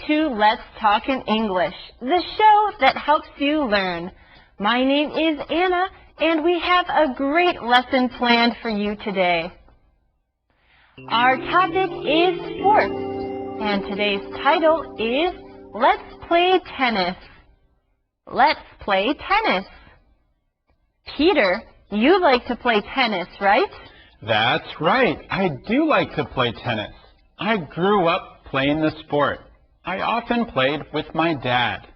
to Let's Talk in English, the show that helps you learn. My name is Anna, and we have a great lesson planned for you today. Our topic is sports, and today's title is Let's Play Tennis. Let's play tennis. Peter, you like to play tennis, right? That's right. I do like to play tennis. I grew up playing the sport. I often played with my dad.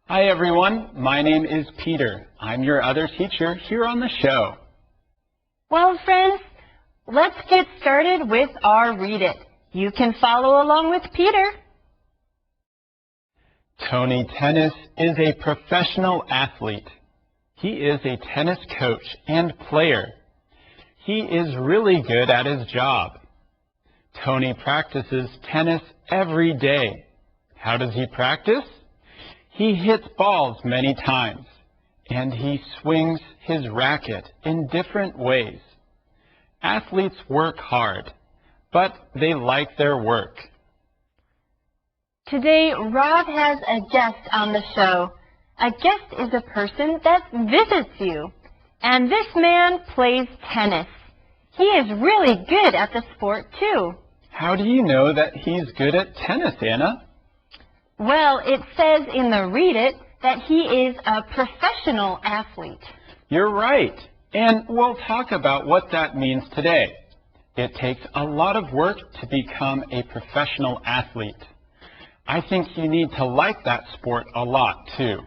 Hi everyone, my name is Peter. I'm your other teacher here on the show. Well, friends, let's get started with our Read It. You can follow along with Peter. Tony Tennis is a professional athlete. He is a tennis coach and player. He is really good at his job. Tony practices tennis every day. How does he practice? He hits balls many times, and he swings his racket in different ways. Athletes work hard, but they like their work. Today, Rob has a guest on the show. A guest is a person that visits you, and this man plays tennis. He is really good at the sport, too. How do you know that he's good at tennis, Anna? Well, it says in the Read It that he is a professional athlete. You're right, and we'll talk about what that means today. It takes a lot of work to become a professional athlete. I think you need to like that sport a lot, too.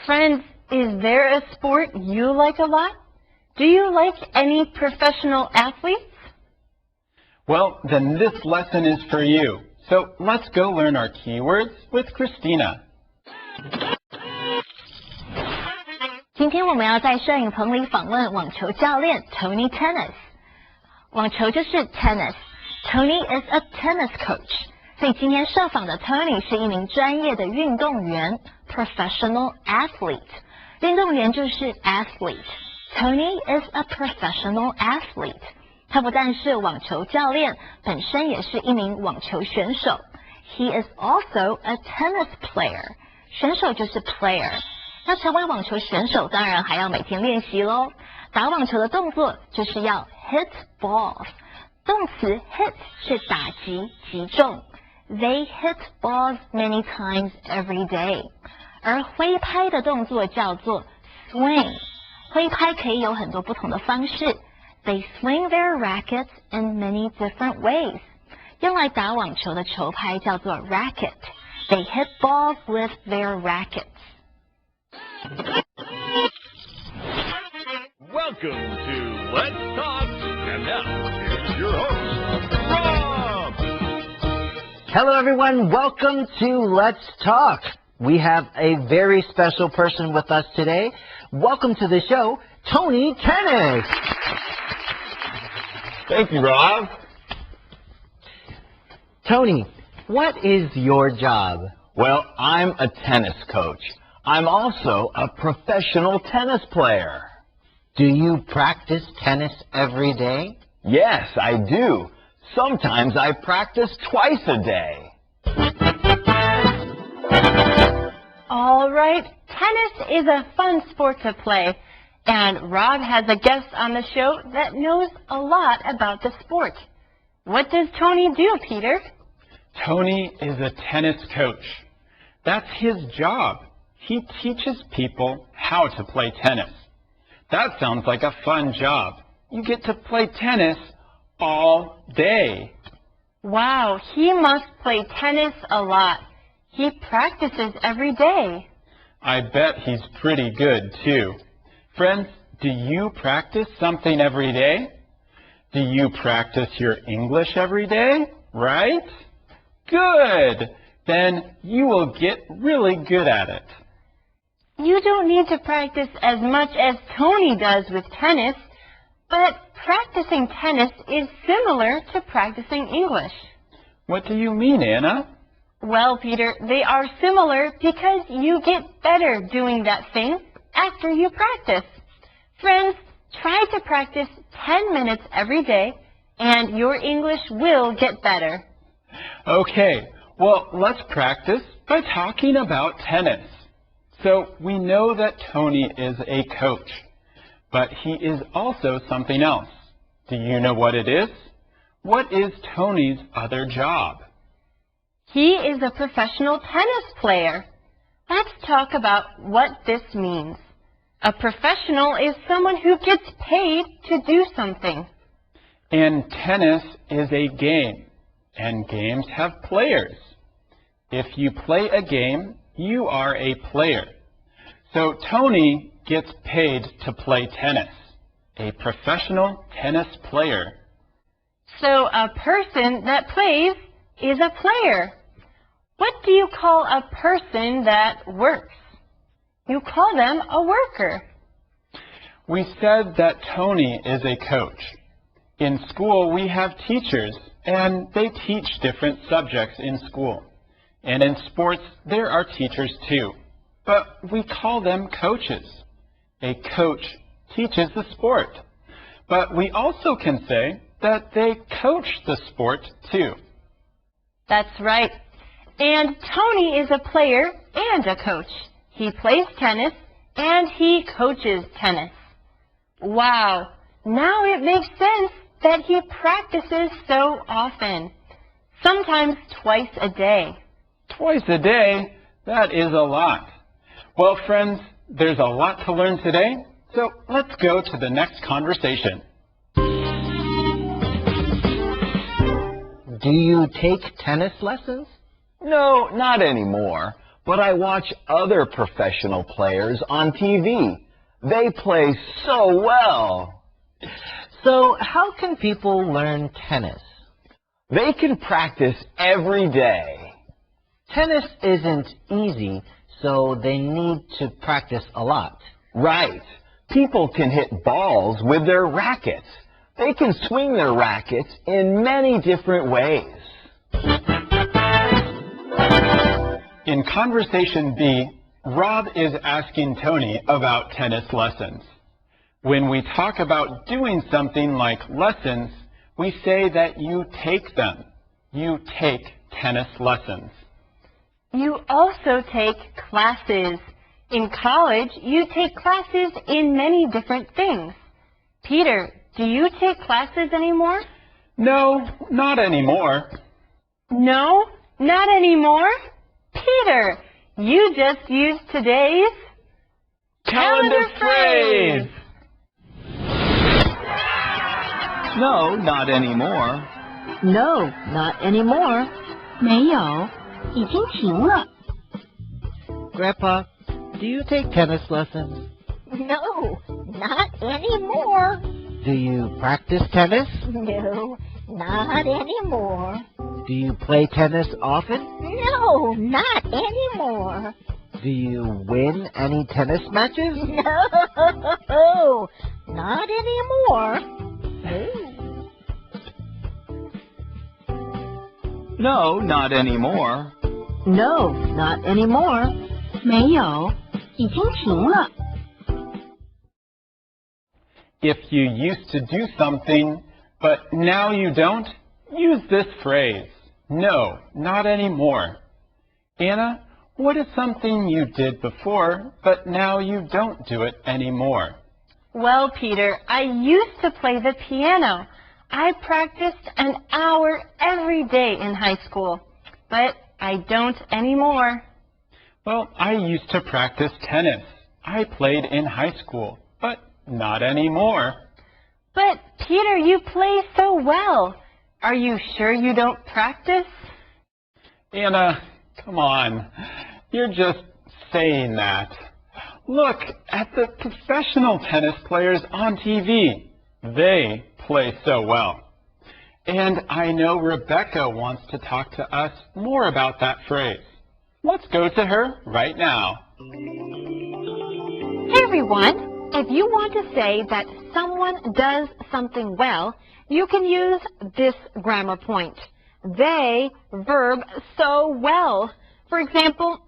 Friends, is there a sport you like a lot? Do you like any professional athletes? Well, then this lesson is for you. So let's go learn our keywords with Christina. 今天我们要在摄影棚里访问网球教练 Tony Tennis。网球就是 tennis。Tony is a tennis coach。所以今天受访的 Tony 是一名专业的运动员 ，professional athlete。运动员就是 athlete。Tony is a professional athlete。他不但是网球教练，本身也是一名网球选手。He is also a tennis player。选手就是 player。要成为网球选手，当然还要每天练习咯。打网球的动作就是要 hit balls。动词 hit 是打击、击中。They hit balls many times every day。而挥拍的动作叫做 swing。挥拍可以有很多不同的方式。They swing their rackets in many different ways。用来打网球的球拍叫做 racket。They hit balls with their rackets。Welcome to Let's Talk, and now here's your host, Rob. Hello everyone, welcome to Let's Talk. We have a very special person with us today. Welcome to the show, Tony Tennis. Thank you, Rob. Tony, what is your job? Well, I'm a tennis coach. I'm also a professional tennis player. Do you practice tennis every day? Yes, I do. Sometimes I practice twice a day. All right, tennis is a fun sport to play, and Rob has a guest on the show that knows a lot about the sport. What does Tony do, Peter? Tony is a tennis coach. That's his job. He teaches people how to play tennis. That sounds like a fun job. You get to play tennis all day. Wow, he must play tennis a lot. He practices every day. I bet he's pretty good, too. Friends, do you practice something every day? Do you practice your English every day? Right? Good! Then you will get really good at it. You don't need to practice as much as Tony does with tennis, but practicing tennis is similar to practicing English. What do you mean, Anna? Well, Peter, they are similar because you get better doing that thing after you practice. Friends, try to practice 10 minutes every day, and your English will get better. Okay, Well, let's practice by talking about tennis. So we know that Tony is a coach, but he is also something else. Do you know what it is? What is Tony's other job? He is a professional tennis player. Let's talk about what this means. A professional is someone who gets paid to do something. And tennis is a game, and games have players. If you play a game, you are a player. So Tony gets paid to play tennis, a professional tennis player. So a person that plays is a player. What do you call a person that works? You call them a worker. We said that Tony is a coach. In school, we have teachers, and they teach different subjects in school. And in sports, there are teachers too, but we call them coaches. A coach teaches the sport, but we also can say that they coach the sport too. That's right. And Tony is a player and a coach. He plays tennis and he coaches tennis. Wow, now it makes sense that he practices so often, sometimes twice a day. Twice a day? That is a lot. Well, friends, there's a lot to learn today, so let's go to the next conversation. Do you take tennis lessons? No, not anymore. But I watch other professional players on TV. They play so well. So how can people learn tennis? They can practice every day. Tennis isn't easy, so they need to practice a lot. Right. People can hit balls with their rackets. They can swing their rackets in many different ways. In Conversation B, Rob is asking Tony about tennis lessons. When we talk about doing something like lessons, we say that you take them. You take tennis lessons. You also take classes. In college, you take classes in many different things. Peter, do you take classes anymore? No, not anymore. No, not anymore? Peter, you just used today's Calendar phrase. No, not anymore. No, not anymore. 没有，已经停了。 Grandpa, do you take tennis lessons? No, not anymore. Do you practice tennis? No, not anymore. Do you play tennis often? No, not anymore. Do you win any tennis matches? No, not anymore. No, not anymore. No, not anymore. 没有，已经停了。 If you used to do something, but now you don't, use this phrase. No, not anymore. Anna, what is something you did before, but now you don't do it anymore? Well, Peter, I used to play the piano. I practiced an hour every day in high school, but I don't anymore. Well, I used to practice tennis. I played in high school, but not anymore. But, Peter, you play so well. Are you sure you don't practice? Anna, come on. You're just saying that. Look at the professional tennis players on TV. They play so well. And I know Rebecca wants to talk to us more about that phrase. Let's go to her right now. Hey, everyone. If you want to say that someone does something well, you can use this grammar point. They verb so well. For example,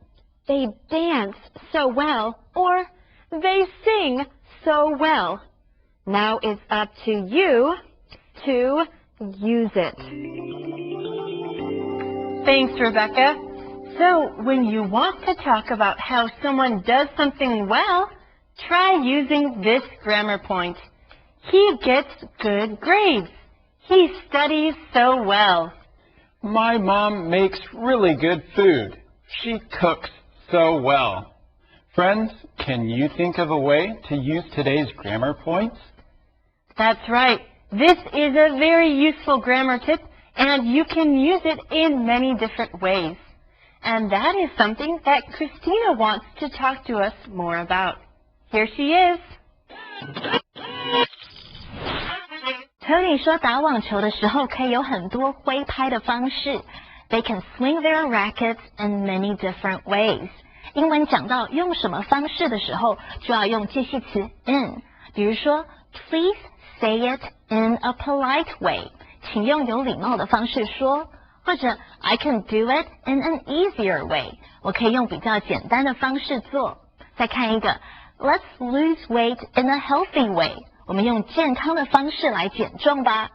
they dance so well, or they sing so well. Now it's up to you to use it. Thanks, Rebecca. So, when you want to talk about how someone does something well, try using this grammar point. He gets good grades. He studies so well. My mom makes really good food. She cooks so well. Friends, can you think of a way to use today's grammar points? That's right. This is a very useful grammar tip, and you can use it in many different ways. And that is something that Christina wants to talk to us more about. Here she is. Tony 说打网球的时候可以有很多挥拍的方式。They can swing their rackets in many different ways. 英文讲到用什么方式的时候，就要用介系词 in。比如说 ，Please say it in a polite way. 请用有礼貌的方式说。或者 I can do it in an easier way. 我可以用比较简单的方式做。再看一个 Let's lose weight in a healthy way. 我们用健康的方式来减重吧。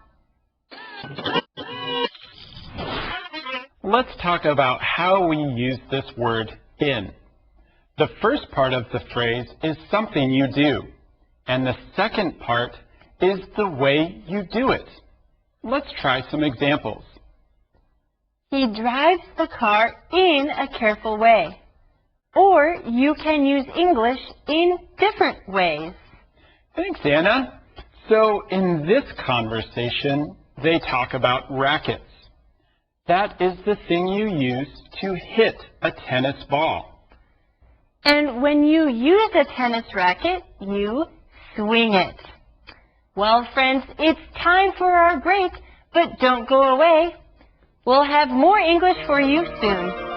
Let's talk about how we use this word in. The first part of the phrase is something you do, and the second part is the way you do it. Let's try some examples. He drives the car in a careful way. Or you can use English in different ways. Thanks, Anna. So in this conversation, they talk about rackets. That is the thing you use to hit a tennis ball. And when you use a tennis racket, you swing it. Well, friends, it's time for our break, but don't go away. We'll have more English for you soon.